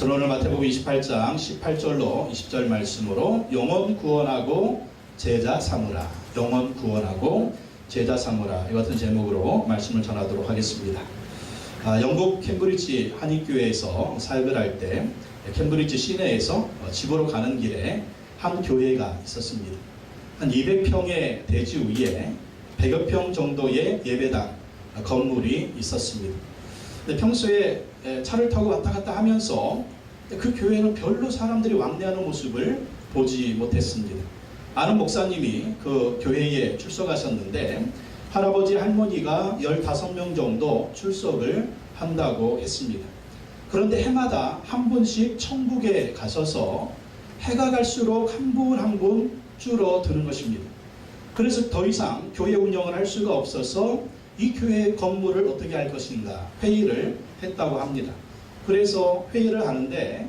저는 오늘 마태복음 28장 18절로 20절 말씀으로 영혼 구원하고 제자 삼으라, 영혼 구원하고 제자 삼으라, 이 같은 제목으로 말씀을 전하도록 하겠습니다. 영국 캠브리지 한인교회에서 사역을 할 때 캠브리지 시내에서 집으로 가는 길에 한 교회가 있었습니다. 한 200평의 대지 위에 100여 평 정도의 예배당 건물이 있었습니다. 평소에 차를 타고 왔다 갔다 하면서 그 교회는 별로 사람들이 왕래하는 모습을 보지 못했습니다. 아는 목사님이 그 교회에 출석하셨는데 할아버지 할머니가 15명 정도 출석을 한다고 했습니다. 그런데 해마다 한 분씩 천국에 가셔서 해가 갈수록 한 분 한 분 줄어드는 것입니다. 그래서 더 이상 교회 운영을 할 수가 없어서 이 교회 건물을 어떻게 할 것인가 회의를 했다고 합니다. 그래서 회의를 하는데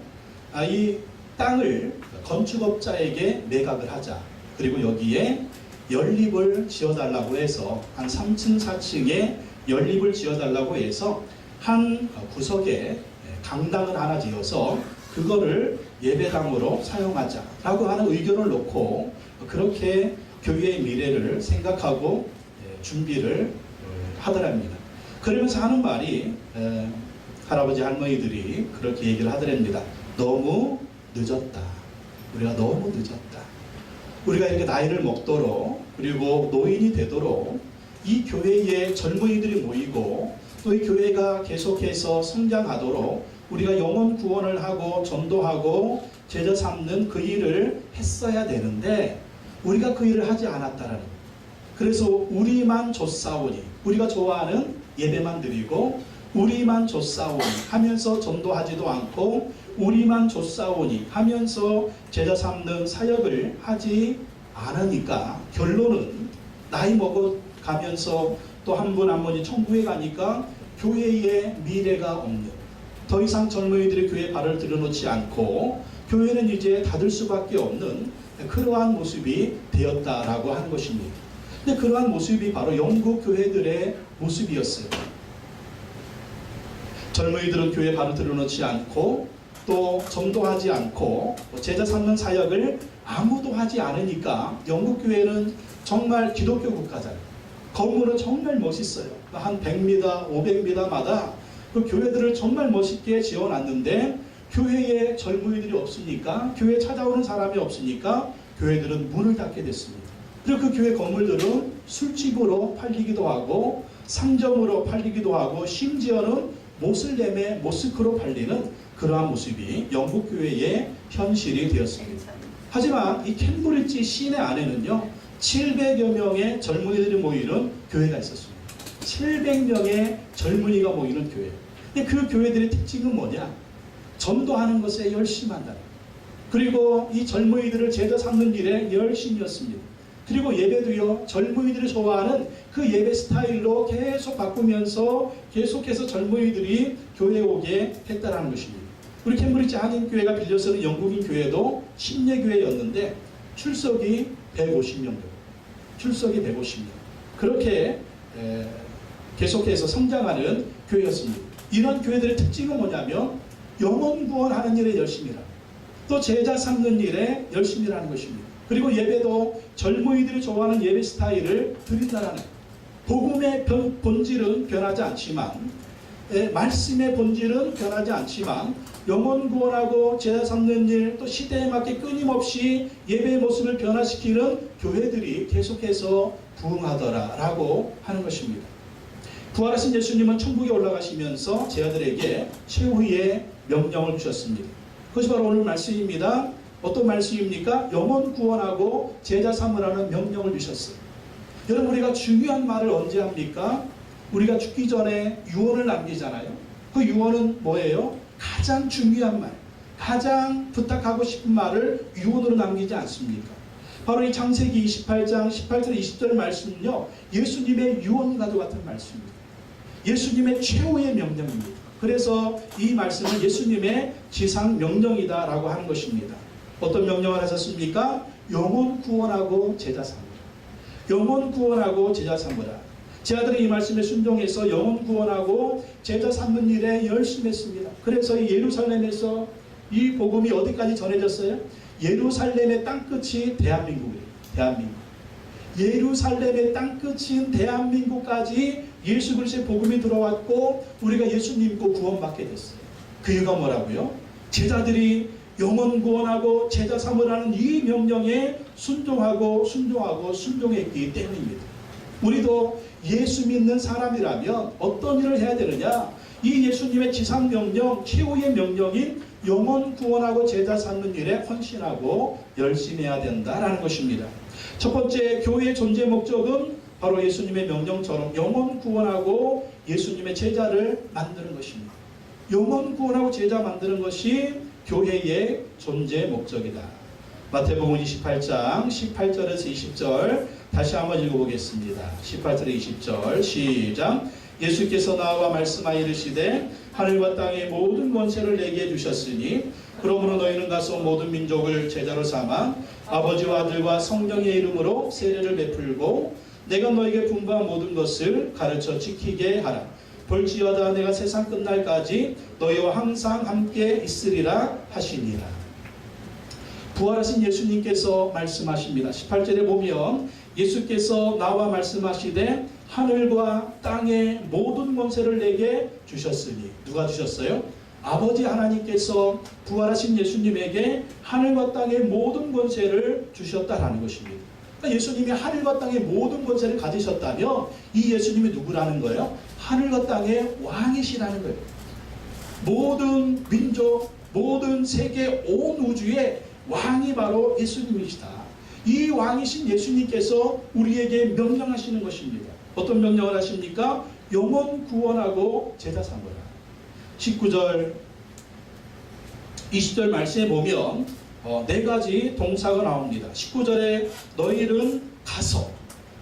이 땅을 건축업자에게 매각을 하자. 그리고 여기에 연립을 지어달라고 해서 한 3층 4층에 연립을 지어달라고 해서 한 구석에 강당을 하나 지어서 그거를 예배당으로 사용하자라고 하는 의견을 놓고 그렇게 교회의 미래를 생각하고 준비를 하더랍니다. 그러면서 하는 말이 할아버지 할머니들이 그렇게 얘기를 하더랍니다. 너무 늦었다. 우리가 너무 늦었다. 우리가 이렇게 나이를 먹도록 그리고 노인이 되도록 이 교회에 젊은이들이 모이고 또 이 교회가 계속해서 성장하도록 우리가 영혼 구원을 하고 전도하고 제자 삼는 그 일을 했어야 되는데 우리가 그 일을 하지 않았다라는 거예요. 그래서 우리만 좇사오니 우리가 좋아하는 예배만 드리고 우리만 좇사오니 하면서 전도하지도 않고 우리만 좇사오니 하면서 제자 삼는 사역을 하지 않으니까 결론은 나이 먹어가면서 또 한 분 한 분이 천국에 가니까 교회에 미래가 없는, 더 이상 젊은이들이 교회에 발을 들여놓지 않고 교회는 이제 닫을 수밖에 없는 그러한 모습이 되었다라고 하는 것입니다. 근데 그러한 모습이 바로 영국 교회들의 모습이었어요. 젊은이들은 교회에 발을 들여놓지 않고 또 전도하지 않고 제자 삼는 사역을 아무도 하지 않으니까 영국 교회는 정말 기독교 국가잖아요. 건물은 정말 멋있어요. 한 100m, 500m마다 그 교회들을 정말 멋있게 지어놨는데 교회에 젊은이들이 없으니까 교회에 찾아오는 사람이 없으니까 교회들은 문을 닫게 됐습니다. 그리고 그 교회 건물들은 술집으로 팔리기도 하고 상점으로 팔리기도 하고 심지어는 모슬렘의 모스크로 팔리는 그러한 모습이 영국 교회의 현실이 되었습니다. 하지만 이 캠브리지 시내 안에는요 700여 명의 젊은이들이 모이는 교회가 있었습니다. 700명의 젊은이가 모이는 교회. 근데 그 교회들의 특징은 뭐냐? 전도하는 것에 열심한다. 그리고 이 젊은이들을 제자 삼는 일에 열심이었습니다. 그리고 예배도요 젊은이들이 좋아하는 그 예배 스타일로 계속 바꾸면서 계속해서 젊은이들이 교회에 오게 했다는 것입니다. 우리 캠브리지 한인교회가 빌려서는 영국인 교회도 심예교회였는데 출석이 150명, 출석이 150명. 그렇게 계속해서 성장하는 교회였습니다. 이런 교회들의 특징은 뭐냐면 영혼 구원하는 일에 열심히라. 또 제자 삼는 일에 열심히라는 것입니다. 그리고 예배도 젊은이들이 좋아하는 예배 스타일을 드린다라는 복음의 본질은 변하지 않지만 말씀의 본질은 변하지 않지만 영혼 구원하고 제자 삼는 일 또 시대에 맞게 끊임없이 예배의 모습을 변화시키는 교회들이 계속해서 부흥하더라라고 하는 것입니다. 부활하신 예수님은 천국에 올라가시면서 제자들에게 최후의 명령을 주셨습니다. 그것이 바로 오늘 말씀입니다. 어떤 말씀입니까? 영혼 구원하고 제자 삼으라는 명령을 주셨어요. 여러분 우리가 중요한 말을 언제 합니까? 우리가 죽기 전에 유언을 남기잖아요. 그 유언은 뭐예요? 가장 중요한 말, 가장 부탁하고 싶은 말을 유언으로 남기지 않습니까? 바로 이 창세기 28장 18절 20절 말씀은요 예수님의 유언과도 같은 말씀입니다. 예수님의 최후의 명령입니다. 그래서 이 말씀은 예수님의 지상 명령이다라고 하는 것입니다. 어떤 명령을 하셨습니까? 영혼 구원하고 제자 삼으라. 영혼 구원하고 제자 삼으라. 제자들이 이 말씀에 순종해서 영혼 구원하고 제자 삼는 일에 열심히 했습니다. 그래서 이 예루살렘에서 이 복음이 어디까지 전해졌어요? 예루살렘의 땅끝이 대한민국이에요. 대한민국. 예루살렘의 땅끝인 대한민국까지 예수 그리스도의 복음이 들어왔고 우리가 예수 믿고 구원받게 됐어요. 그 이유가 뭐라고요? 제자들이 영혼 구원하고 제자 삼으라는 이 명령에 순종했기 때문입니다. 우리도 예수 믿는 사람이라면 어떤 일을 해야 되느냐? 이 예수님의 지상명령, 최후의 명령인 영혼 구원하고 제자 삼는 일에 헌신하고 열심히 해야 된다라는 것입니다. 첫 번째, 교회의 존재 목적은 바로 예수님의 명령처럼 영혼 구원하고 예수님의 제자를 만드는 것입니다. 영혼 구원하고 제자 만드는 것이 교회의 존재 목적이다. 마태복음 28장 18절에서 20절 다시 한번 읽어보겠습니다. 18절에 20절 시작. 예수께서 나와 말씀하여 이르시되 하늘과 땅의 모든 권세를 내게 주셨으니 그러므로 너희는 가서 모든 민족을 제자로 삼아 아버지와 아들과 성령의 이름으로 세례를 베풀고 내가 너에게 분부한 모든 것을 가르쳐 지키게 하라. 볼지어다 내가 세상 끝날까지 너희와 항상 함께 있으리라 하시니라. 부활하신 예수님께서 말씀하십니다. 18절에 보면 예수께서 나와 말씀하시되 하늘과 땅의 모든 권세를 내게 주셨으니 누가 주셨어요? 아버지 하나님께서 부활하신 예수님에게 하늘과 땅의 모든 권세를 주셨다라는 것입니다. 그러니까 예수님이 하늘과 땅의 모든 권세를 가지셨다면 이 예수님이 누구라는 거예요? 하늘과 땅의 왕이시라는 거예요. 모든 민족, 모든 세계, 온 우주의 왕이 바로 예수님이시다. 이 왕이신 예수님께서 우리에게 명령하시는 것입니다. 어떤 명령을 하십니까? 영혼 구원하고 제자 삼으라. 19절 20절 말씀에 보면 네 가지 동사가 나옵니다. 19절에 너희는 가서,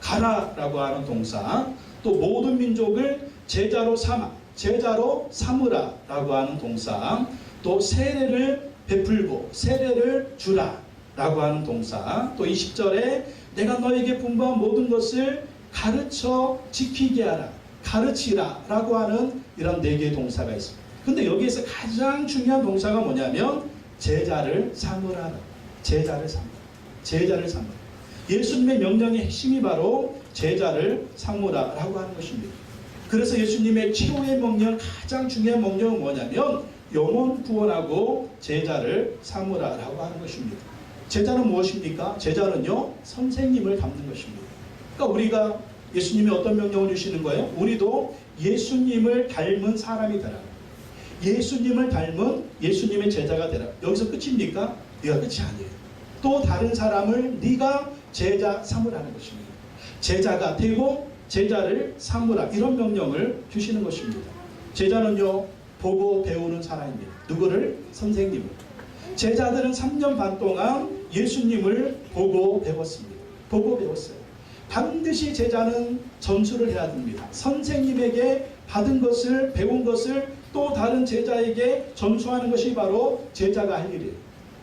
가라라고 하는 동사, 또 모든 민족을 제자로 삼으라 라고 하는 동사, 또 세례를 베풀고 세례를 주라 라고 하는 동사, 또 20절에 내가 너에게 분부한 모든 것을 가르쳐 지키게 하라, 가르치라 라고 하는 이런 네 개의 동사가 있습니다. 근데 여기에서 가장 중요한 동사가 뭐냐면 제자를 삼으라. 제자를 삼으라. 제자를 삼으라. 예수님의 명령의 핵심이 바로 제자를 삼으라 라고 하는 것입니다. 그래서 예수님의 최후의 명령, 가장 중요한 명령은 뭐냐면 영혼 구원하고 제자를 삼으라 라고 하는 것입니다. 제자는 무엇입니까? 제자는요, 선생님을 닮는 것입니다. 그러니까 우리가 예수님이 어떤 명령을 주시는 거예요? 우리도 예수님을 닮은 사람이 되라. 예수님을 닮은 예수님의 제자가 되라. 여기서 끝입니까? 네가 끝이 아니에요. 또 다른 사람을 네가 제자 삼으라는 것입니다. 제자가 되고 제자를 삼으라, 이런 명령을 주시는 것입니다. 제자는요, 보고 배우는 사람입니다. 누구를? 선생님을. 제자들은 3년 반 동안 예수님을 보고 배웠습니다. 보고 배웠어요. 반드시 제자는 전수를 해야 됩니다. 선생님에게 받은 것을, 배운 것을 또 다른 제자에게 전수하는 것이 바로 제자가 할 일이에요.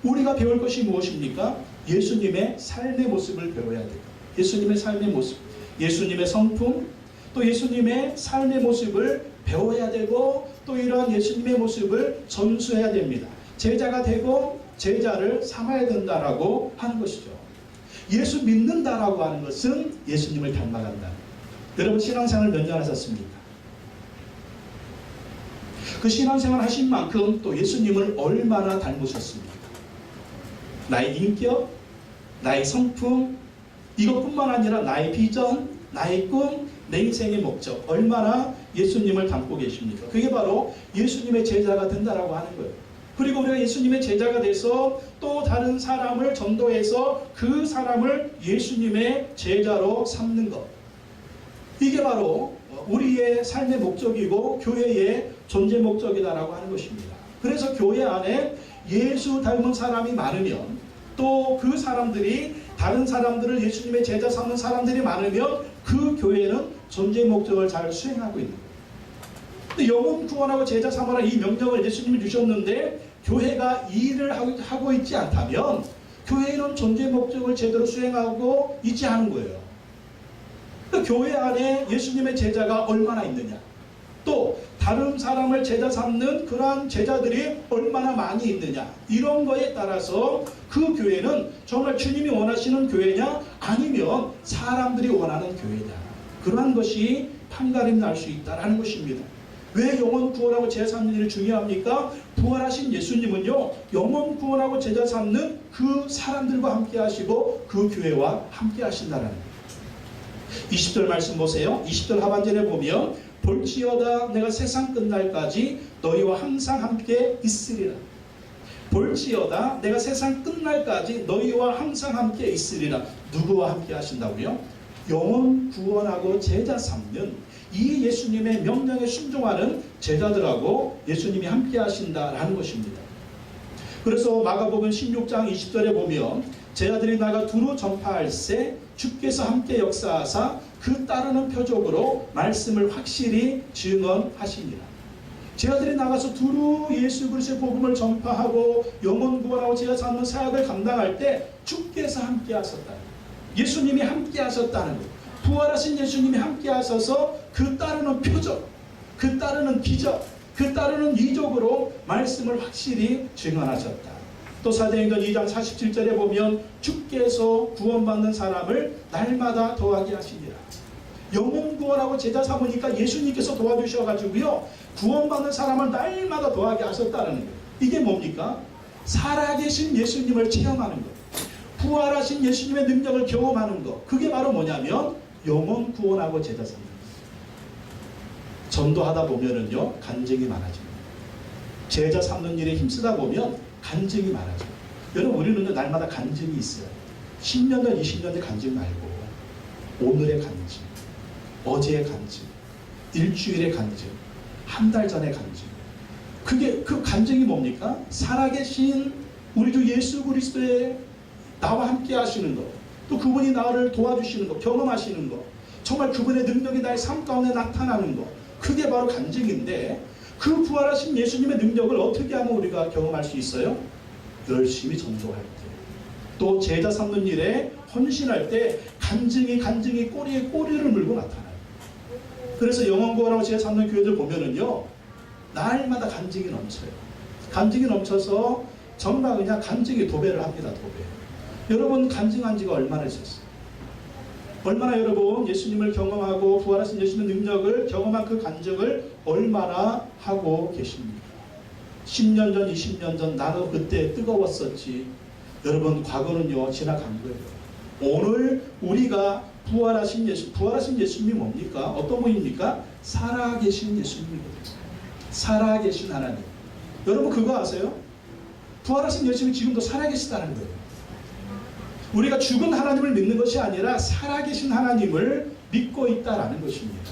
우리가 배울 것이 무엇입니까? 예수님의 삶의 모습을 배워야 돼요. 예수님의 삶의 모습, 예수님의 성품, 또 예수님의 삶의 모습을 배워야 되고 또 이러한 예수님의 모습을 전수해야 됩니다. 제자가 되고 제자를 삼아야 된다라고 하는 것이죠. 예수 믿는다라고 하는 것은 예수님을 닮아간다. 여러분 신앙생활 몇 년 하셨습니까? 그 신앙생활 하신 만큼 또 예수님을 얼마나 닮으셨습니까? 나의 인격, 나의 성품, 이것뿐만 아니라 나의 비전, 나의 꿈, 내 인생의 목적, 얼마나 예수님을 닮고 계십니까? 그게 바로 예수님의 제자가 된다라고 하는 거예요. 그리고 우리가 예수님의 제자가 돼서 또 다른 사람을 전도해서 그 사람을 예수님의 제자로 삼는 것, 이게 바로 우리의 삶의 목적이고 교회의 존재 목적이다라고 하는 것입니다. 그래서 교회 안에 예수 닮은 사람이 많으면 또 그 사람들이 다른 사람들을 예수님의 제자 삼는 사람들이 많으면 그 교회는 존재 목적을 잘 수행하고 있는 거예요. 근데 영혼 구원하고 제자 삼아라, 이 명령을 예수님이 주셨는데 교회가 이 일을 하고 있지 않다면 교회는 존재 목적을 제대로 수행하고 있지 않은 거예요. 교회 안에 예수님의 제자가 얼마나 있느냐, 또 다른 사람을 제자 삼는 그러한 제자들이 얼마나 많이 있느냐, 이런 거에 따라서 그 교회는 정말 주님이 원하시는 교회냐 아니면 사람들이 원하는 교회냐, 그러한 것이 판가름 날 수 있다는 것입니다. 왜 영혼 구원하고 제자 삼는 일이 중요합니까? 부활하신 예수님은요, 영혼 구원하고 제자 삼는 그 사람들과 함께 하시고 그 교회와 함께 하신다는 거예요. 20절 말씀 보세요. 20절 하반절에 보면 볼지어다 내가 세상 끝날까지 너희와 항상 함께 있으리라. 볼지어다 내가 세상 끝날까지 너희와 항상 함께 있으리라. 누구와 함께 하신다고요? 영혼 구원하고 제자 삼는 이 예수님의 명령에 순종하는 제자들하고 예수님이 함께 하신다라는 것입니다. 그래서 마가복음 16장 20절에 보면 제자들이 나가 두루 전파할세 주께서 함께 역사하사 그 따르는 표적으로 말씀을 확실히 증언하시니라. 제자들이 나가서 두루 예수 그리스도의 복음을 전파하고 영혼 구원하고 제자 삼는 사역을 감당할 때 주께서 함께 하셨다. 예수님이 함께 하셨다는 것. 부활하신 예수님이 함께 하셔서 그 따르는 표적, 그 따르는 기적, 그 따르는 이적으로 말씀을 확실히 증언하셨다. 또 사도행전 2장 47절에 보면 주께서 구원받는 사람을 날마다 더하게 하시니라. 영혼 구원하고 제자 삼으니까 예수님께서 도와주셔가지고요, 구원받는 사람을 날마다 더하게 하셨다는 거예요. 이게 뭡니까? 살아계신 예수님을 체험하는 것, 부활하신 예수님의 능력을 경험하는 것, 그게 바로 뭐냐면 영혼 구원하고 제자 삼는 것. 전도하다 보면은요, 간증이 많아집니다. 제자 삼는 일에 힘쓰다 보면 간증이 많아져요. 여러분, 우리는 날마다 간증이 있어요. 10년 전, 20년 전 간증 말고 오늘의 간증, 어제의 간증, 일주일의 간증, 한 달 전의 간증. 그 간증이 뭡니까? 살아계신 우리 주 예수 그리스도의 나와 함께 하시는 것, 또 그분이 나를 도와주시는 것, 경험하시는 것, 정말 그분의 능력이 나의 삶 가운데 나타나는 것, 그게 바로 간증인데, 그 부활하신 예수님의 능력을 어떻게 하면 우리가 경험할 수 있어요? 열심히 전도할 때, 또 제자 삼는 일에 헌신할 때 간증이 꼬리에 꼬리를 물고 나타나요. 그래서 영혼 구원하고 제자 삼는 교회들 보면은요, 날마다 간증이 넘쳐요. 간증이 넘쳐서 정말 그냥 간증이 도배를 합니다. 도배. 여러분, 간증한 지가 얼마나 있었어요? 얼마나 여러분 예수님을 경험하고 부활하신 예수님의 능력을 경험한 그 간증을 얼마나 하고 계십니까? 10년 전, 20년 전 나도 그때 뜨거웠었지. 여러분, 과거는요 지나간 거예요. 오늘 우리가 부활하신 예수님이 뭡니까? 어떤 분입니까? 살아계신 예수님이거든요. 살아계신 하나님. 여러분, 그거 아세요? 부활하신 예수님이 지금도 살아계시다는 거예요. 우리가 죽은 하나님을 믿는 것이 아니라 살아계신 하나님을 믿고 있다라는 것입니다.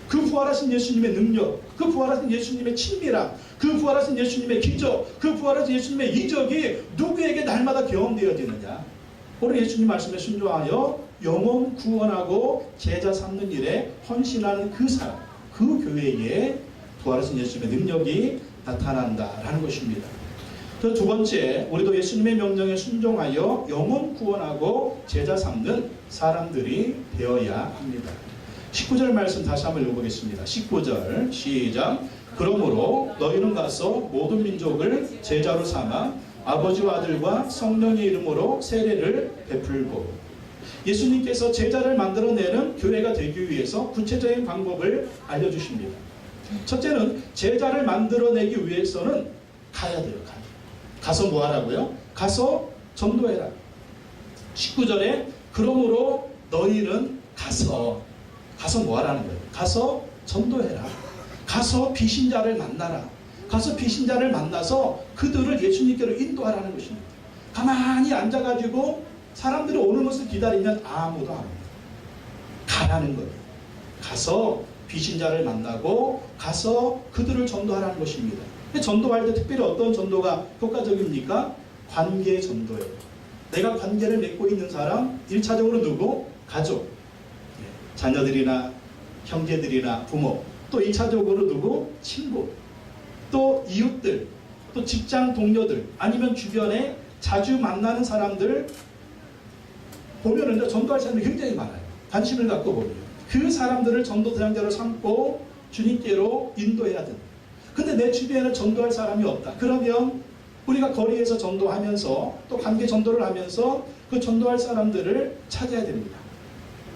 그 부활하신 예수님의 능력, 그 부활하신 예수님의 친밀함, 그 부활하신 예수님의 기적, 그 부활하신 예수님의 이적이 누구에게 날마다 경험되어지느냐? 오늘 예수님 말씀에 순종하여 영혼 구원하고 제자 삼는 일에 헌신하는 그 사람, 그 교회에 부활하신 예수님의 능력이 나타난다라는 것입니다. 그 두 번째, 우리도 예수님의 명령에 순종하여 영혼 구원하고 제자 삼는 사람들이 되어야 합니다. 19절 말씀 다시 한번 읽어보겠습니다. 19절 시작. 그러므로 너희는 가서 모든 민족을 제자로 삼아 아버지와 아들과 성령의 이름으로 세례를 베풀고. 예수님께서 제자를 만들어내는 교회가 되기 위해서 구체적인 방법을 알려주십니다. 첫째는 제자를 만들어내기 위해서는 가야 돼요. 가서 뭐 하라고요? 가서 전도해라. 19절에 그러므로 너희는 가서 뭐 하라는 거예요? 가서 전도해라. 가서 비신자를 만나라. 가서 비신자를 만나서 그들을 예수님께로 인도하라는 것입니다. 가만히 앉아가지고 사람들이 오는 것을 기다리면 아무도 안 옵니다. 가라는 거예요. 가서 비신자를 만나고 가서 그들을 전도하라는 것입니다. 전도할 때 특별히 어떤 전도가 효과적입니까? 관계 전도예요. 내가 관계를 맺고 있는 사람, 1차적으로 누구? 가족, 자녀들이나 형제들이나 부모, 또 2차적으로 누구? 친구, 또 이웃들, 또 직장 동료들, 아니면 주변에 자주 만나는 사람들 보면은 전도할 사람들이 굉장히 많아요. 관심을 갖고 보면 그 사람들을 전도 대상자로 삼고 주님께로 인도해야 된다. 근데 내 주변에 전도할 사람이 없다. 그러면 우리가 거리에서 전도하면서 또 관계 전도를 하면서 그 전도할 사람들을 찾아야 됩니다.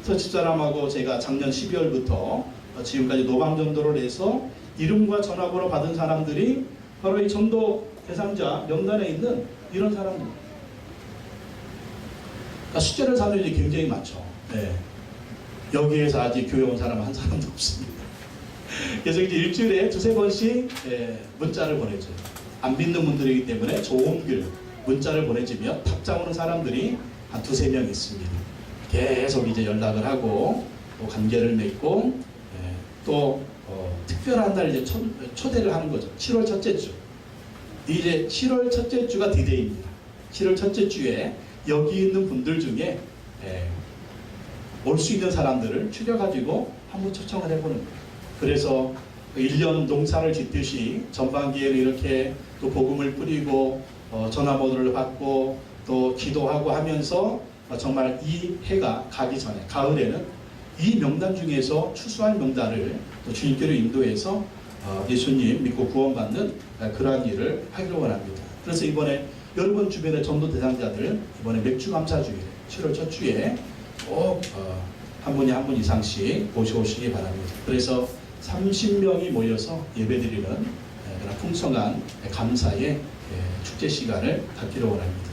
그래서 집사람하고 제가 작년 12월부터 지금까지 노방 전도를 해서 이름과 전화번호 받은 사람들이 바로 이 전도 대상자 명단에 있는 이런 사람들. 그러니까 숫자를 사람들이 굉장히 많죠. 네. 여기에서 아직 교회 온 사람 한 사람도 없습니다. 그래서 이제 일주일에 두세 번씩 문자를 보내줘요. 안 믿는 분들이기 때문에 좋은 글, 문자를 보내주면 답장 오는 사람들이 한 두세 명 있습니다. 계속 이제 연락을 하고 또 관계를 맺고 또 특별한 날 이제 초대를 하는 거죠. 7월 첫째 주. 이제 7월 첫째 주가 디데이입니다. 7월 첫째 주에 여기 있는 분들 중에 올 수 있는 사람들을 추려가지고 한번 초청을 해보는 거예요. 그래서 1년 농사를 짓듯이 전반기에는 이렇게 또 복음을 뿌리고 전화번호를 받고 또 기도하고 하면서 정말 이 해가 가기 전에 가을에는 이 명단 중에서 추수할 명단을 또 주님께로 인도해서 예수님 믿고 구원받는 그러한 일을 하기를 원합니다. 그래서 이번에 여러분 주변의 전도 대상자들 이번에 맥주 감사 주일에 7월 첫 주에 꼭 한 분이 한 분 이상씩 모셔오시기 바랍니다. 그래서 30명이 모여서 예배드리는 그런 풍성한 감사의 축제 시간을 갖기를 원합니다.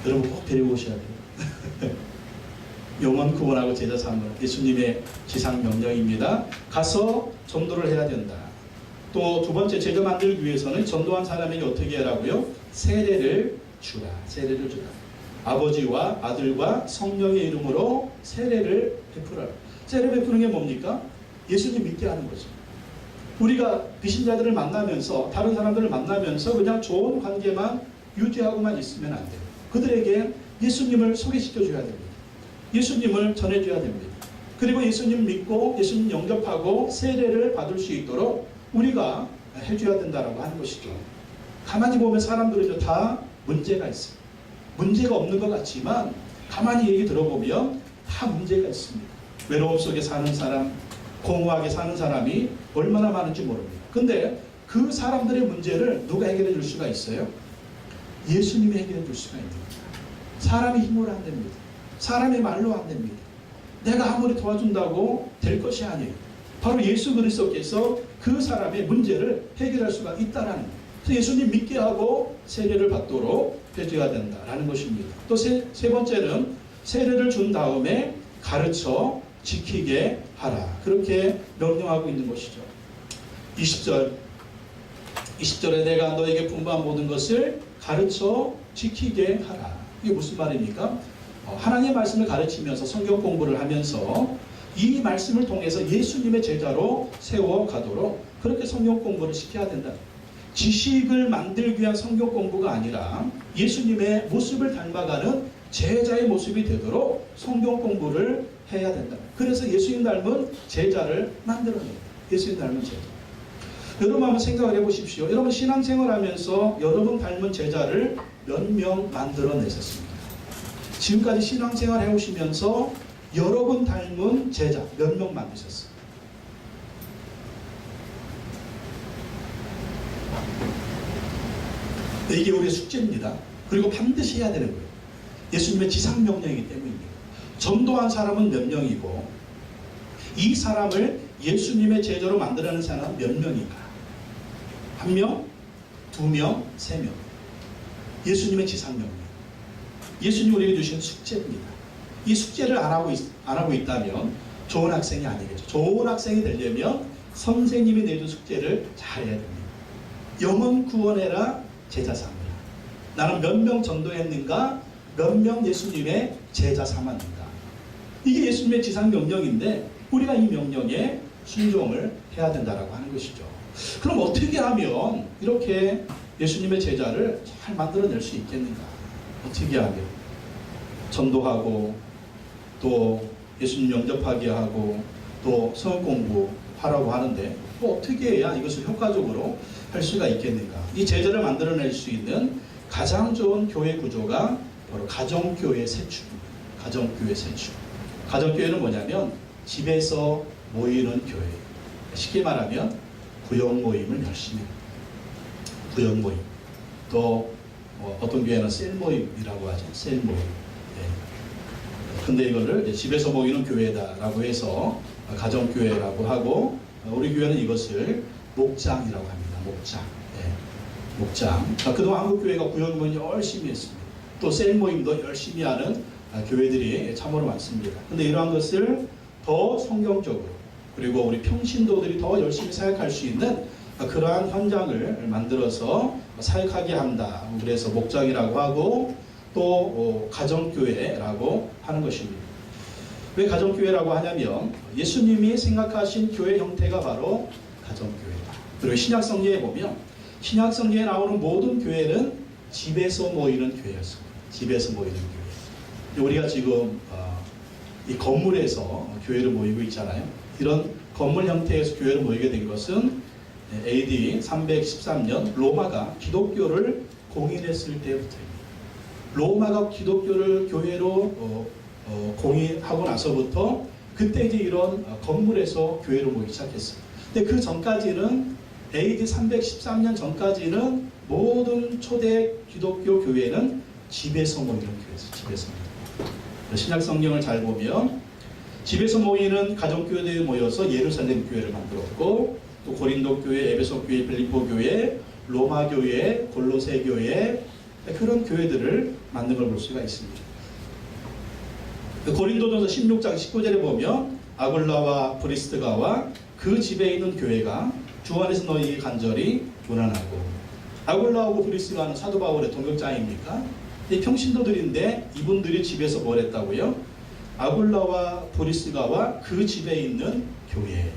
여러분 꼭 데리고 오셔야 돼요. 영원 구원하고 제자 삼은 예수님의 지상 명령입니다. 가서 전도를 해야 된다. 또 두 번째 제자 만들기 위해서는 전도한 사람에게 어떻게 하라고요? 세례를 주라. 세례를 주라. 아버지와 아들과 성령의 이름으로 세례를 베풀어라. 세례 베푸는 게 뭡니까? 예수님 믿게 하는 거죠. 우리가 비신자들을 만나면서 다른 사람들을 만나면서 그냥 좋은 관계만 유지하고만 있으면 안 돼요. 그들에게 예수님을 소개시켜 줘야 됩니다. 예수님을 전해줘야 됩니다. 그리고 예수님 믿고 예수님 영접하고 세례를 받을 수 있도록 우리가 해줘야 된다라고 하는 것이죠. 가만히 보면 사람들은 다 문제가 있어요. 문제가 없는 것 같지만 가만히 얘기 들어보면 다 문제가 있습니다. 외로움 속에 사는 사람, 공허하게 사는 사람이 얼마나 많은지 모릅니다. 근데 그 사람들의 문제를 누가 해결해 줄 수가 있어요? 예수님이 해결해 줄 수가 있는 거죠. 사람의 힘으로 안 됩니다. 사람의 말로 안 됩니다. 내가 아무리 도와준다고 될 것이 아니에요. 바로 예수 그리스도께서 그 사람의 문제를 해결할 수가 있다라는 거예요. 그래서 예수님 믿게 하고 세례를 받도록 해줘야 된다라는 것입니다. 또 세 번째는 세례를 준 다음에 가르쳐 지키게 하라. 그렇게 명령하고 있는 것이죠. 20절에 내가 너에게 분부한 모든 것을 가르쳐 지키게 하라. 이게 무슨 말입니까? 하나님의 말씀을 가르치면서 성경 공부를 하면서 이 말씀을 통해서 예수님의 제자로 세워가도록 그렇게 성경 공부를 시켜야 된다. 지식을 만들기 위한 성경 공부가 아니라 예수님의 모습을 닮아가는 제자의 모습이 되도록 성경 공부를 해야 된다. 그래서 예수님 닮은 제자를 만들어내요. 예수님 닮은 제자. 여러분 한번 생각을 해보십시오. 여러분 신앙생활 하면서 여러분 닮은 제자를 몇 명 만들어내셨습니까? 지금까지 신앙생활 해오시면서 여러분 닮은 제자 몇 명 만드셨어요? 이게 우리의 숙제입니다. 그리고 반드시 해야 되는 거예요. 예수님의 지상명령이기 때문입니다. 전도한 사람은 몇 명이고 이 사람을 예수님의 제자로 만들어내는 사람은 몇 명인가? 한 명? 두 명? 세 명. 예수님의 지상명령. 예수님 우리에게 주신 숙제입니다. 이 숙제를 안 하고 있다면 좋은 학생이 아니겠죠. 좋은 학생이 되려면 선생님이 내준 숙제를 잘 해야 됩니다. 영혼 구원해라 제자 삼으라. 나는 몇 명 전도했는가? 몇 명 예수님의 제자 삼았는가? 이게 예수님의 지상명령인데 우리가 이 명령에 순종을 해야 된다라고 하는 것이죠. 그럼 어떻게 하면 이렇게 예수님의 제자를 잘 만들어낼 수 있겠는가? 어떻게 하면? 전도하고 또 예수님 영접하게 하고 또 성경 공부하라고 하는데 또 어떻게 해야 이것을 효과적으로 할 수가 있겠는가? 이 제자를 만들어낼 수 있는 가장 좋은 교회 구조가 바로 가정교회 세축입니다. 가정교회 세축. 가정교회는 뭐냐면 집에서 모이는 교회. 쉽게 말하면 구역 모임을 열심히 합니다. 구역 모임. 또 어떤 교회는 셀 모임이라고 하죠. 셀 모임. 근데 이거를 이제 집에서 모이는 교회다라고 해서 가정교회라고 하고, 우리 교회는 이것을 목장이라고 합니다. 목장. 목장. 그동안 한국교회가 구역 모임 열심히 했습니다. 또 셀 모임도 열심히 하는 교회들이 참으로 많습니다. 근데 이러한 것을 더 성경적으로, 그리고 우리 평신도들이 더 열심히 사역할 수 있는 그러한 현장을 만들어서 사역하게 한다. 그래서 목장이라고 하고, 또 가정교회라고 하는 것입니다. 왜 가정교회라고 하냐면 예수님이 생각하신 교회 형태가 바로 가정교회다. 그리고 신약성경에 보면, 신약성경에 나오는 모든 교회는 집에서 모이는 교회였습니다. 집에서 모이는 교회. 우리가 지금 이 건물에서 교회를 모이고 있잖아요. 이런 건물 형태에서 교회를 모이게 된 것은 AD 313년 로마가 기독교를 공인했을 때부터입니다. 로마가 기독교를 교회로 공인하고 나서부터 그때 이제 이런 건물에서 교회를 모이기 시작했습니다. 근데 그 전까지는 AD 313년 전까지는 모든 초대 기독교 교회는 집에서 모이는 교회였어요. 집에서 모이는. 신약 성경을 잘 보면 집에서 모이는 가정교회들이 모여서 예루살렘 교회를 만들었고, 또 고린도 교회, 에베소 교회, 빌립보 교회, 로마 교회, 골로새 교회, 그런 교회들을 만든 걸 볼 수가 있습니다. 고린도전서 16장 19절에 보면 아굴라와 브리스가와 그 집에 있는 교회가 주 안에서 너희에게 간절히 문안하고. 아굴라하고 브리스가는 사도 바울의 동역자입니까? 평신도들인데 이분들이 집에서 뭘 했다고요? 아굴라와 브리스가와 그 집에 있는 교회.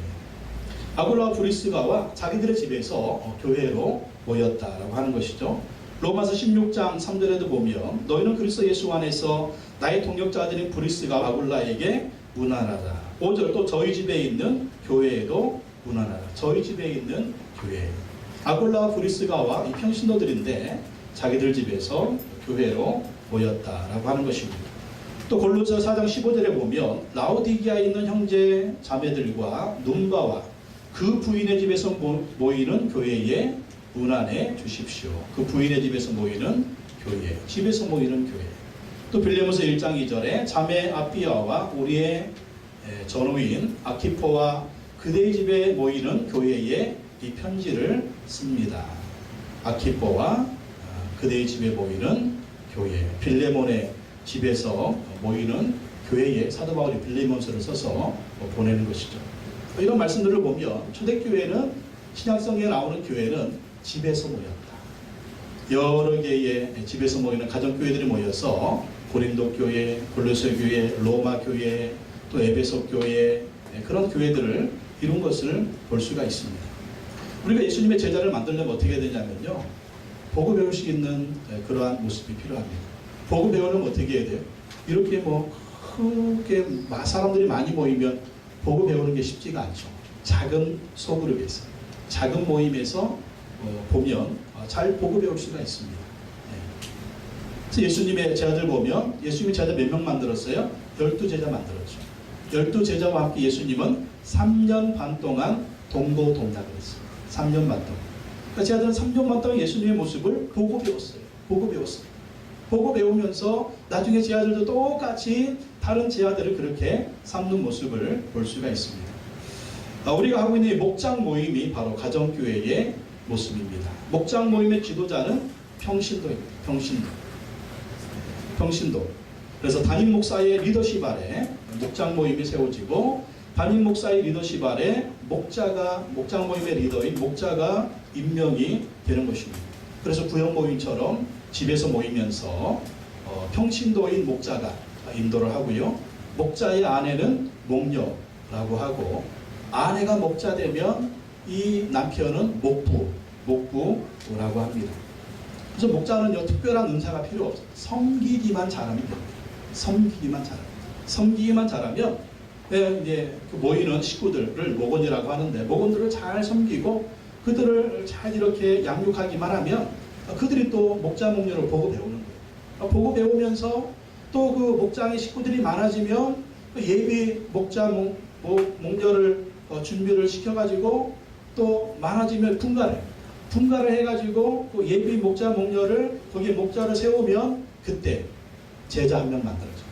아굴라와 브리스가와 자기들의 집에서 교회로 모였다라고 하는 것이죠. 로마서 16장 3절에도 보면 너희는 그리스도 예수 안에서 나의 동역자들인 브리스가 아굴라에게 문안하라. 5절 또 저희 집에 있는 교회에도 문안하라. 저희 집에 있는 교회. 아굴라와 브리스가와 이 평신도들인데 자기들 집에서 교회로 모였다라고 하는 것입니다. 또 골로새 4장 15절에 보면 라오디게아에 있는 형제 자매들과 num바와 그 부인의 집에서 모이는 교회에 문안해 주십시오. 그 부인의 집에서 모이는 교회, 집에서 모이는 교회. 또 빌레몬서 1장 2절에 자매 아비아와 우리의 전우인 아키포와 그대의 집에 모이는 교회에 이 편지를 씁니다. 아키포와 그대의 집에 모이는 교회, 빌레몬의 집에서 모이는 교회에 사도 바울이 빌레몬서를 써서 보내는 것이죠. 이런 말씀들을 보면 초대교회는, 신약성경에 나오는 교회는 집에서 모였다. 여러 개의 집에서 모이는 가정교회들이 모여서 고린도 교회, 골로새 교회, 로마 교회, 또 에베소 교회, 그런 교회들을 이룬 것을 볼 수가 있습니다. 우리가 예수님의 제자를 만들려면 어떻게 해야 되냐면요, 보고 배울 수 있는 그러한 모습이 필요합니다. 보고 배우려면 어떻게 해야 돼요? 이렇게 크게 사람들이 많이 모이면 보고 배우는 게 쉽지가 않죠. 작은 소그룹에서, 작은 모임에서 보면 잘 보고 배울 수가 있습니다. 그래서 예수님의 제자들 보면 예수님의 제자 몇 명 만들었어요? 12제자 만들었죠. 12제자와 함께 예수님은 3년 반 동안 동고동락을 했어요. 3년 반 동안. 그러니까 제자들은 3년 반 동안 예수님의 모습을 보고 배웠어요. 보고 배웠어요. 보고 배우면서 나중에 제자들도 똑같이 다른 제자들을 그렇게 삼는 모습을 볼 수가 있습니다. 우리가 하고 있는 이 목장 모임이 바로 가정교회의 모습입니다. 목장 모임의 지도자는 평신도입니다. 평신도. 그래서 담임 목사의 리더십 아래 목장 모임이 세워지고, 담임 목사의 리더십 아래 목장 모임의 리더인 목자가 임명이 되는 것입니다. 그래서 구역 모임처럼 집에서 모이면서 평신도인 목자가 인도를 하고요. 목자의 아내는 목녀라고 하고, 아내가 목자 되면 이 남편은 목부라고 합니다. 그래서 목자는요, 특별한 은사가 필요 없어요. 섬기기만 잘하면 됩니다. 섬기기만 잘하면 이제 그 모이는 식구들을 목원이라고 하는데, 목원들을 잘 섬기고 그들을 잘 이렇게 양육하기만 하면 그들이 또 목자 목녀를 보고 배우는 거예요. 보고 배우면서 또 그 목장의 식구들이 많아지면 예비 목자 목녀를 준비를 시켜가지고 또 많아지면 분가를 해가지고 그 예비 목자 목녀를 거기에 목자를 세우면 그때 제자 한 명 만들어져요.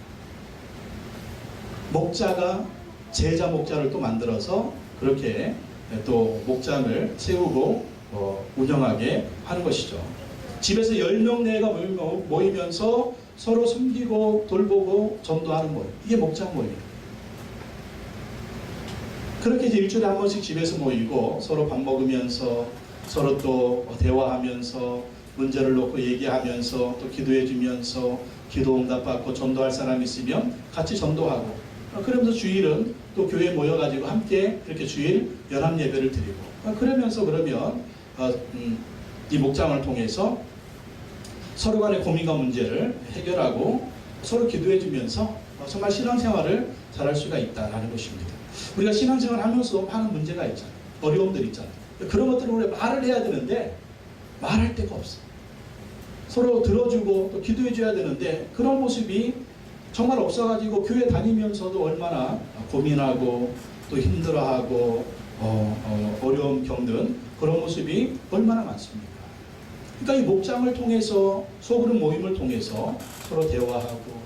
목자가 제자 목자를 또 만들어서 그렇게 또 목장을 세우고 운영하게 하는 것이죠. 집에서 10명 내가 모이면서 서로 섬기고 돌보고 전도하는 모임. 이게 목장 모임이에요. 그렇게 이제 일주일에 한 번씩 집에서 모이고 서로 밥 먹으면서 서로 또 대화하면서 문제를 놓고 얘기하면서 또 기도해 주면서 기도 응답받고 전도할 사람이 있으면 같이 전도하고 그러면서 주일은 또 교회에 모여가지고 함께 그렇게 주일 연합 예배를 드리고 그러면서 그러면 이 목장을 통해서 서로 간의 고민과 문제를 해결하고 서로 기도해 주면서 정말 신앙생활을 잘할 수가 있다는 것입니다. 우리가 신앙생활 하면서 많은 문제가 있잖아요. 어려움들 있잖아요. 그런 것들을 우리가 말을 해야 되는데 말할 데가 없어. 서로 들어주고 또 기도해 줘야 되는데 그런 모습이 정말 없어가지고 교회 다니면서도 얼마나 고민하고 또 힘들어하고 어려움 겪는 그런 모습이 얼마나 많습니까? 그러니까 이 목장을 통해서 소그룹 모임을 통해서 서로 대화하고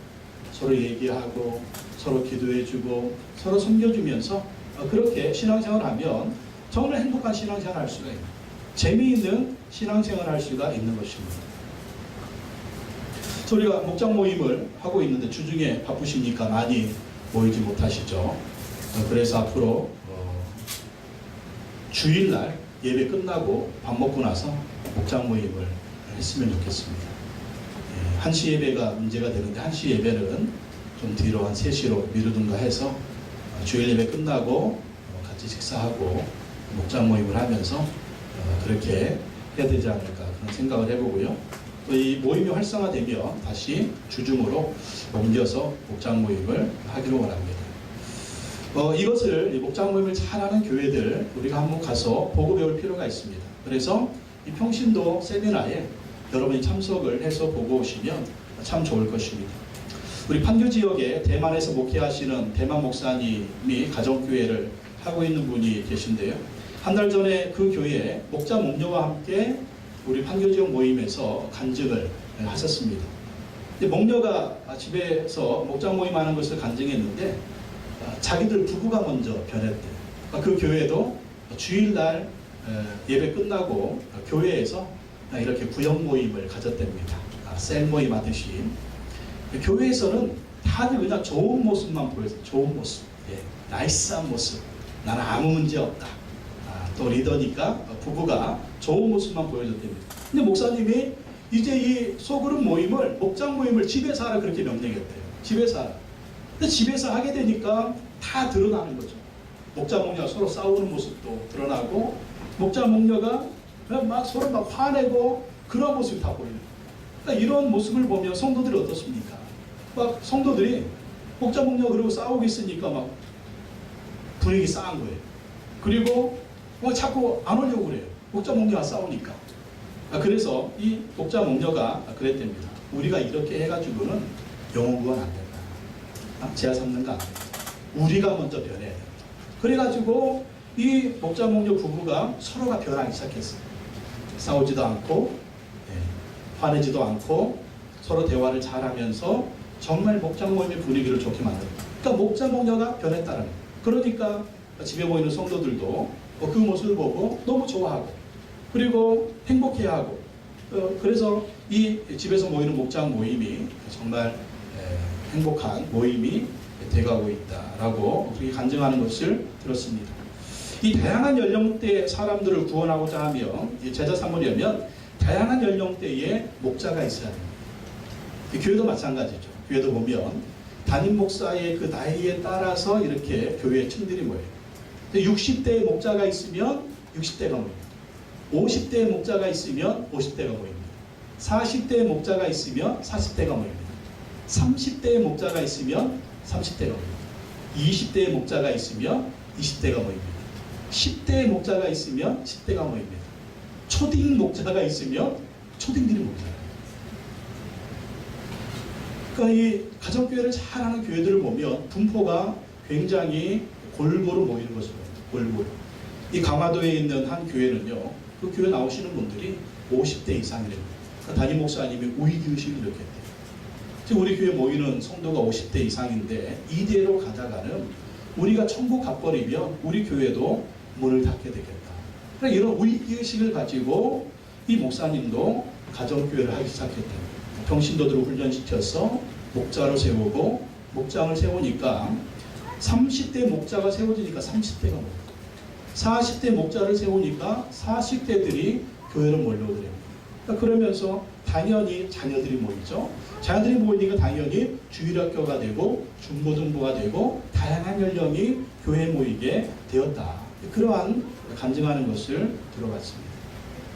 서로 얘기하고 서로 기도해주고 서로 섬겨주면서 그렇게 신앙생활을 하면 정말 행복한 신앙생활을 할 수가 있는 재미있는 신앙생활을 할 수가 있는 것입니다. 우리가 목장 모임을 하고 있는데 주중에 바쁘시니까 많이 모이지 못하시죠. 그래서 앞으로 주일날 예배 끝나고 밥 먹고 나서 목장 모임을 했으면 좋겠습니다. 1시 예배가 문제가 되는데 1시 예배는 좀 뒤로 한 3시로 미루든가 해서 주일 예배 끝나고 같이 식사하고 목장 모임을 하면서 그렇게 해야 되지 않을까 그런 생각을 해보고요. 또 이 모임이 활성화되면 다시 주중으로 옮겨서 목장 모임을 하기로 원합니다. 이것을 이 목장 모임을 잘하는 교회들 우리가 한번 가서 보고 배울 필요가 있습니다. 그래서 이 평신도 세미나에 여러분이 참석을 해서 보고 오시면 참 좋을 것입니다. 우리 판교 지역에 대만에서 목회하시는 대만 목사님이 가정교회를 하고 있는 분이 계신데요. 한 달 전에 그 교회에 목자 목녀와 함께 우리 판교 지역 모임에서 간증을 하셨습니다. 목녀가 집에서 목장 모임하는 것을 간증했는데 자기들 부부가 먼저 변했대요. 그 교회도 주일날 예배 끝나고 교회에서 이렇게 구역 모임을 가졌답니다. 셀 모임 하듯이. 교회에서는 다들 그냥 좋은 모습만 보여서 좋은 모습, 나이스한 모습, 나는 아무 문제 없다. 또 리더니까 부부가 좋은 모습만 보여줬답니다. 근데 목사님이 이제 이 소그룹 모임을 목장 모임을 집에서 하라 그렇게 명령했대요. 집에서 하라. 근데 집에서 하게 되니까 다 드러나는 거죠. 목자 목녀가 서로 싸우는 모습도 드러나고 목자 목녀가 막 서로 막 화내고 그런 모습이 다 보여요. 그러니까 이런 모습을 보면 성도들이 어떻습니까? 막 성도들이 목자 목녀 그러고 싸우고 있으니까 막 분위기 싸한 거예요. 그리고 자꾸 안 오려고 그래요. 목자 목녀가 싸우니까. 그래서 이 목자 목녀가 그랬답니다. 우리가 이렇게 해가지고는 영혼 구원 안 된다. 제야 삼는 거 안 된다. 우리가 먼저 변해야 된다. 그래가지고 이 목자 목녀 부부가 서로가 변하기 시작했어요. 싸우지도 않고 화내지도 않고 서로 대화를 잘하면서 정말 목장 모임의 분위기를 좋게 만듭니다. 그러니까 목자 목녀가 변했다는 거예요. 그러니까 집에 모이는 성도들도 그 모습을 보고 너무 좋아하고 그리고 행복해하고 그래서 이 집에서 모이는 목장 모임이 정말 행복한 모임이 돼가고 있다라고 그렇게 간증하는 것을 들었습니다. 이 다양한 연령대의 사람들을 구원하고자 하면 제자 삼으려면 다양한 연령대의 목자가 있어야 됩니다. 교회도 마찬가지죠. 교회도 보면 담임 목사의 그 나이에 따라서 이렇게 교회의 층들이 모여요. 60대의 목자가 있으면 60대가 모입니다. 50대의 목자가 있으면 50대가 모입니다. 40대의 목자가 있으면 40대가 모입니다. 30대의 목자가 있으면 30대가 모입니다. 20대의 목자가 있으면 20대가 모입니다. 10대의 목자가 있으면 10대가 모입니다. 초딩 목자가 있으면 초딩들이 모이잖아요. 그러니까 이 가정교회를 잘하는 교회들을 보면 분포가 굉장히 골고루 모이는 것을 봅니다. 월북. 이 강화도에 있는 한 교회는요, 그 교회 나오시는 분들이 50대 이상이래요. 그러니까 담임 목사님이 우이기의식을 이렇게 했대요. 지금 우리 교회 모이는 성도가 50대 이상인데 이대로 가다가는 우리가 천국 가버리면 우리 교회도 문을 닫게 되겠다. 그러니까 이런 위기의식을 가지고 이 목사님도 가정교회를 하기 시작했다. 평신도들을 훈련시켜서 목자로 세우고, 목장을 세우니까 30대 목자가 세워지니까 30대가 모여, 40대 목자를 세우니까 40대들이 교회를 몰려오더래요. 그러니까 그러면서 당연히 자녀들이 모이죠. 자녀들이 모이니까 당연히 주일학교가 되고 중고등부가 되고 다양한 연령이 교회에 모이게 되었다. 그러한 간증하는 것을 들어봤습니다.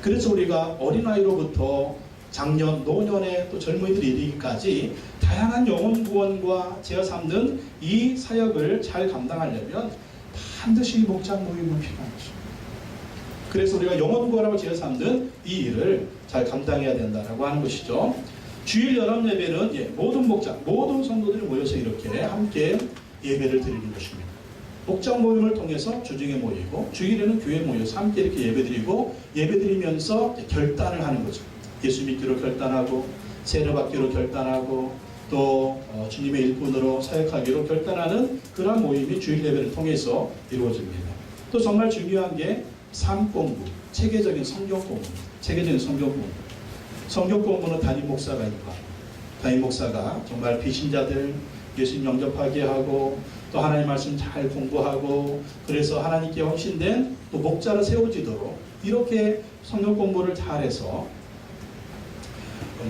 그래서 우리가 어린아이로부터 장년, 노년의 또 젊은이들이 이르기까지 다양한 영혼 구원과 제어 삼는 이 사역을 잘 감당하려면 반드시 목장 모임은 필요한 것입니다. 그래서 우리가 영혼 구원하고 제어 삼는 이 일을 잘 감당해야 된다라고 하는 것이죠. 주일 연합 예배는 모든 목장, 모든 성도들이 모여서 이렇게 함께 예배를 드리는 것입니다. 목장 모임을 통해서 주중에 모이고 주일에는 교회에 모여서 함께 이렇게 예배드리고 예배드리면서 결단을 하는 거죠. 예수 믿기로 결단하고 세례 받기로 결단하고 또 주님의 일꾼으로 사역하기로 결단하는 그러한 모임이 주일 예배를 통해서 이루어집니다. 또 정말 중요한 게 삶 공부, 체계적인 성경 공부, 체계적인 성경 공부. 성경 공부는 담임 목사가 있고, 담임 목사가 정말 비신자들 예수님 영접하게 하고 또 하나님 말씀 잘 공부하고 그래서 하나님께 헌신된 또 목자를 세워지도록 이렇게 성경 공부를 잘해서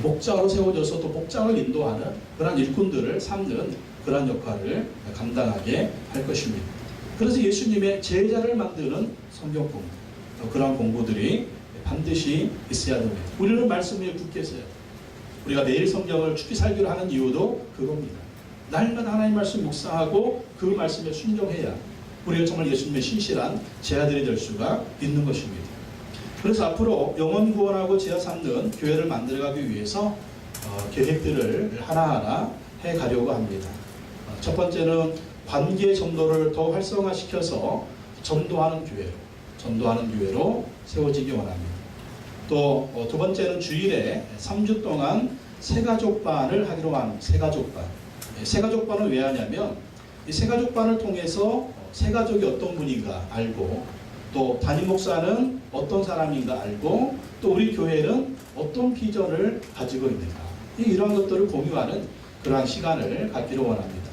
목자로 세워져서 또 목장을 인도하는 그런 일꾼들을 삼는 그런 역할을 감당하게 할 것입니다. 그래서 예수님의 제자를 만드는 성경 공부, 그런 공부들이 반드시 있어야 됩니다. 우리는 말씀 위에 굳게 서요. 우리가 매일 성경을 죽기 살기로 하는 이유도 그겁니다. 날마다 하나님 말씀 묵상하고 그 말씀에 순종해야 우리가 정말 예수님의 신실한 제자들이 될 수가 있는 것입니다. 그래서 앞으로 영혼 구원하고 제자 삼는 교회를 만들어가기 위해서 계획들을 하나하나 해가려고 합니다. 첫 번째는 관계 전도를 더 활성화시켜서 전도하는 교회로 세워지기 원합니다. 또 두 번째는 주일에 3주 동안 새가족반을 하기로 합니다. 새가족반. 새가족반을 왜 하냐면 이 새가족반을 통해서 새가족이 어떤 분인가 알고 또 담임 목사는 어떤 사람인가 알고 또 우리 교회는 어떤 비전을 가지고 있는가 이러한 것들을 공유하는 그러한 시간을 갖기로 원합니다.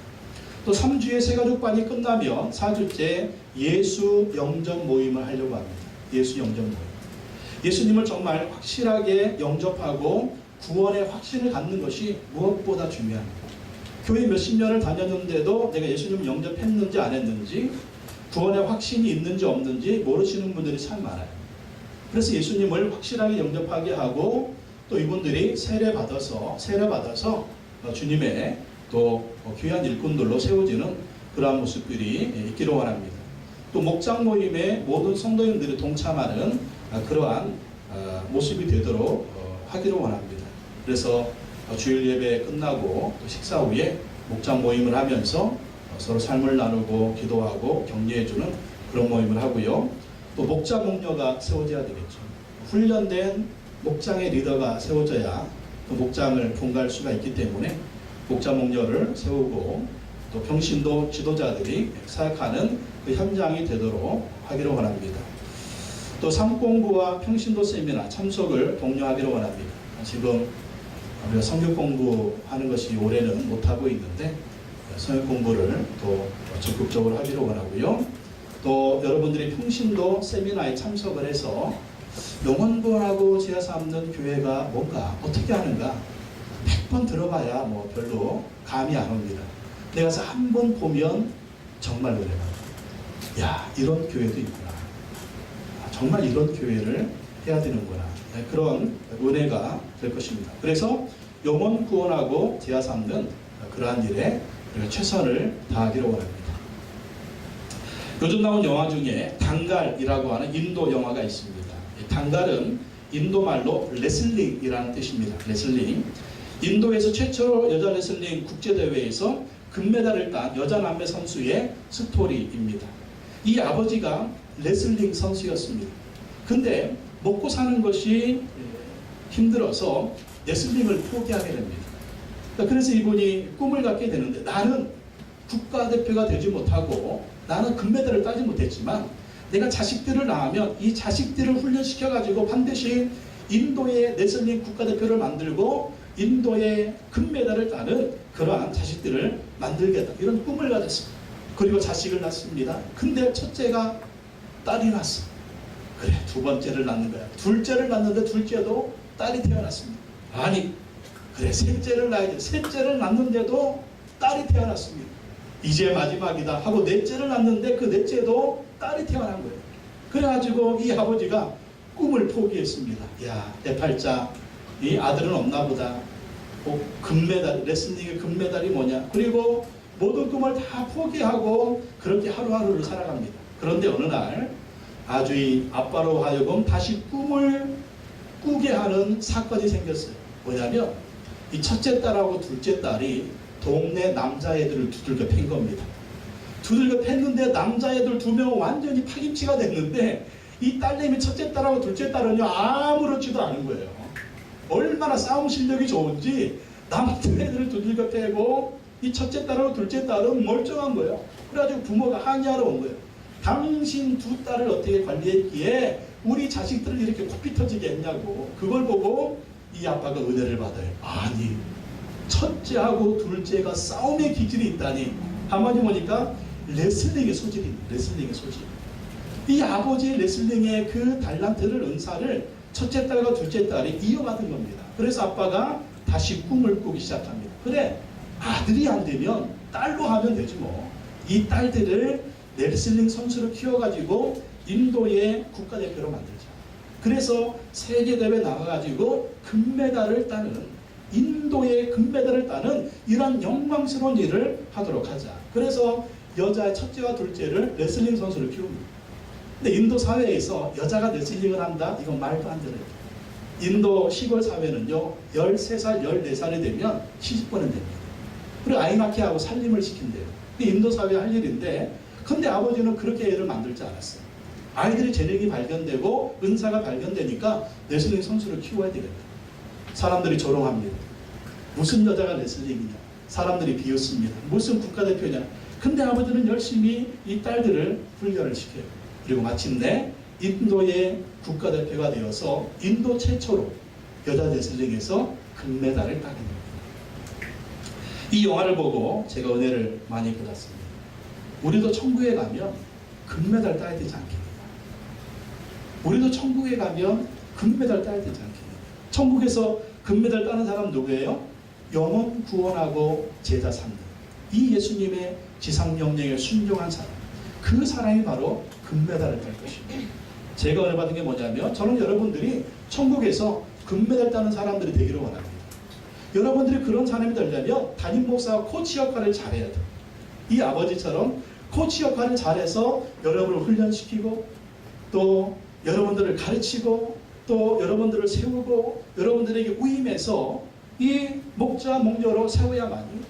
또 3주의 새가족반이 끝나면 4주째 예수 영접 모임을 하려고 합니다. 예수 영접 모임. 예수님을 정말 확실하게 영접하고 구원의 확신을 갖는 것이 무엇보다 중요합니다. 교회 몇십 년을 다녔는데도 내가 예수님을 영접했는지 안 했는지 구원의 확신이 있는지 없는지 모르시는 분들이 참 많아요. 그래서 예수님을 확실하게 영접하게 하고 또 이분들이 세례 받아서 주님의 또 귀한 일꾼들로 세워지는 그러한 모습들이 있기를 원합니다. 또 목장 모임에 모든 성도님들이 동참하는 그러한 모습이 되도록 하기를 원합니다. 그래서 주일 예배 끝나고 또 식사 후에 목장 모임을 하면서 서로 삶을 나누고 기도하고 격려해주는 그런 모임을 하고요. 또 목자 목녀가 세워져야 되겠죠. 훈련된 목장의 리더가 세워져야 또 목장을 통과할 수가 있기 때문에 목자 목녀를 세우고 또 평신도 지도자들이 사역하는 그 현장이 되도록 하기를 원합니다. 또 삶공부와 평신도 세미나 참석을 독려하기를 원합니다. 지금 우리가 성경 공부하는 것이 올해는 못하고 있는데 성경 공부를 또 적극적으로 하기를 원하고요. 또 여러분들이 평신도 세미나에 참석을 해서 영혼 구원하고 제자 삼는 교회가 뭔가 어떻게 하는가 100번 들어봐야 뭐 별로 감이 안 옵니다. 내가 가서 한 번 보면 정말 노래가 야 이런 교회도 있구나. 정말 이런 교회를 해야 되는구나. 그런 은혜가 될 것입니다. 그래서 영혼 구원하고 제자 삼는 그러한 일에 최선을 다하기를 원합니다. 요즘 나온 영화 중에 단갈이라고 하는 인도 영화가 있습니다. 단갈은 인도말로 레슬링이라는 뜻입니다. 레슬링. 인도에서 최초로 여자 레슬링 국제대회에서 금메달을 딴 여자 남매 선수의 스토리입니다. 이 아버지가 레슬링 선수였습니다. 근데 먹고 사는 것이 힘들어서 레슬링을 포기하게 됩니다. 그래서 이분이 꿈을 갖게 되는데, 나는 국가대표가 되지 못하고 나는 금메달을 따지 못했지만 내가 자식들을 낳으면 이 자식들을 훈련시켜가지고 반드시 인도의 레슬링 국가대표를 만들고 인도의 금메달을 따는 그러한 자식들을 만들겠다, 이런 꿈을 가졌습니다. 그리고 자식을 낳습니다. 근데 첫째가 딸이 났어. 그래, 두 번째를 낳는 거야. 둘째를 낳는데 둘째도 딸이 태어났습니다. 아니, 그래, 셋째를 낳아야지. 셋째를 낳는데도 딸이 태어났습니다. 이제 마지막이다 하고 넷째를 낳는데 그 넷째도 딸이 태어난 거예요. 그래가지고 이 아버지가 꿈을 포기했습니다. 야, 내 팔자, 이 아들은 없나 보다. 금메달, 레슬링의 금메달이 뭐냐. 그리고 모든 꿈을 다 포기하고 그렇게 하루하루를 살아갑니다. 그런데 어느 날 아주 이 아빠로 하여금 다시 꿈을 꾸게 하는 사건이 생겼어요. 뭐냐면 이 첫째 딸하고 둘째 딸이 동네 남자애들을 두들겨 팬 겁니다. 두들겨 팼는데 남자애들 2명은 완전히 파김치가 됐는데 이 딸내미 첫째 딸하고 둘째 딸은요 아무렇지도 않은 거예요. 얼마나 싸움 실력이 좋은지 남자애들을 두들겨 패고 이 첫째 딸하고 둘째 딸은 멀쩡한 거예요. 그래가지고 부모가 항의하러 온 거예요. 당신 두 딸을 어떻게 관리했기에 우리 자식들을 이렇게 코피 터지게 했냐고. 그걸 보고 이 아빠가 은혜를 받아요. 아니, 첫째하고 둘째가 싸움의 기질이 있다니. 한마디 보니까 레슬링의 소질입니다. 레슬링의 소질. 이 아버지의 레슬링의 그 달란트를, 은사를 첫째 딸과 둘째 딸이 이어받은 겁니다. 그래서 아빠가 다시 꿈을 꾸기 시작합니다. 그래, 아들이 안 되면 딸로 하면 되지 뭐. 이 딸들을 레슬링 선수로 키워가지고 인도의 국가대표로 만들자. 그래서 세계대회 나가가지고 금메달을 따는, 인도의 금메달을 따는 이런 영광스러운 일을 하도록 하자. 그래서 여자의 첫째와 둘째를 레슬링 선수로 키웁니다. 근데 인도 사회에서 여자가 레슬링을 한다? 이건 말도 안 되는 거예요. 인도 시골 사회는요 13살, 14살이 되면 시집보는 됩니다. 그리고 아이 낳게 하고 살림을 시킨대요. 그게 인도 사회 할 일인데, 근데 아버지는 그렇게 애를 만들지 않았어요. 아이들이 재능이 발견되고 은사가 발견되니까 레슬링 선수를 키워야 되겠다. 사람들이 조롱합니다. 무슨 여자가 레슬링이냐. 사람들이 비웃습니다. 무슨 국가대표냐. 근데 아버지는 열심히 이 딸들을 훈련을 시켜요. 그리고 마침내 인도의 국가대표가 되어서 인도 최초로 여자 레슬링에서 금메달을 따게 됩니다. 이 영화를 보고 제가 은혜를 많이 받았습니다. 우리도 천국에 가면 금메달 따야 되지 않겠는가? 우리도 천국에 가면 금메달 따야 되지 않겠는가? 천국에서 금메달 따는 사람 누구예요? 영혼 구원하고 제자 삼는 이 예수님의 지상명령에 순종한 사람, 그 사람이 바로 금메달을 딸 것입니다. 제가 은혜 받은 게 뭐냐면, 저는 여러분들이 천국에서 금메달 따는 사람들이 되기를 원합니다. 여러분들이 그런 사람이 되려면 담임 목사가 코치 역할을 잘해야 돼요. 이 아버지처럼 코치 역할을 잘해서 여러분을 훈련시키고 또 여러분들을 가르치고 또 여러분들을 세우고 여러분들에게 위임해서 이 목자 목녀로 세워야만이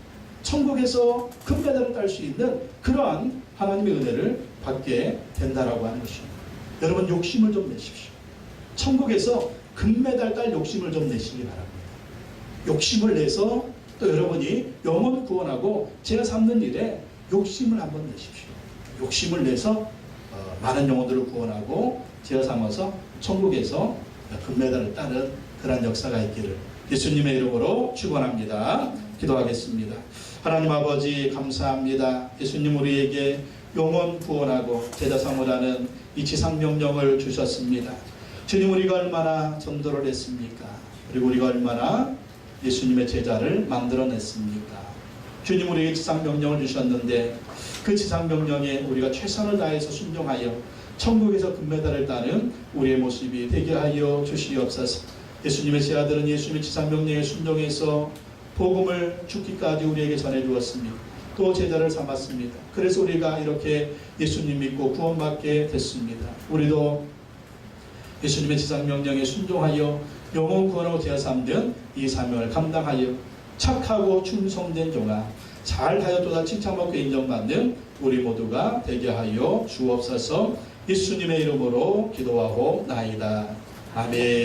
천국에서 금메달을 딸 수 있는 그러한 하나님의 은혜를 받게 된다라고 하는 것입니다. 여러분 욕심을 좀 내십시오. 천국에서 금메달 딸 욕심을 좀 내시기 바랍니다. 욕심을 내서 또 여러분이 영혼 구원하고 제가 삼는 일에 욕심을 한번 내십시오. 욕심을 내서 많은 영혼들을 구원하고 제가 삼아서 천국에서 금메달을 따는 그런 역사가 있기를 예수님의 이름으로 축원합니다. 기도하겠습니다. 하나님 아버지 감사합니다. 예수님 우리에게 영혼 구원하고 제자 삼으라는 이 지상명령을 주셨습니다. 주님 우리가 얼마나 전도를 했습니까? 그리고 우리가 얼마나 예수님의 제자를 만들어냈습니까? 주님 우리에게 지상명령을 주셨는데 그 지상명령에 우리가 최선을 다해서 순종하여 천국에서 금메달을 따는 우리의 모습이 되게 하여 주시옵소서. 예수님의 제 아들은 예수님의 지상명령에 순종해서 복음을 죽기까지 우리에게 전해주었습니다. 또 제자를 삼았습니다. 그래서 우리가 이렇게 예수님 믿고 구원받게 됐습니다. 우리도 예수님의 지상명령에 순종하여 영혼 구원하고 제자 삼는 이 사명을 감당하여 착하고 충성된 종아 잘하였도다 칭찬받고 인정받는 우리 모두가 되게 하여 주옵소서. 예수님의 이름으로 기도하고 나이다. 아멘.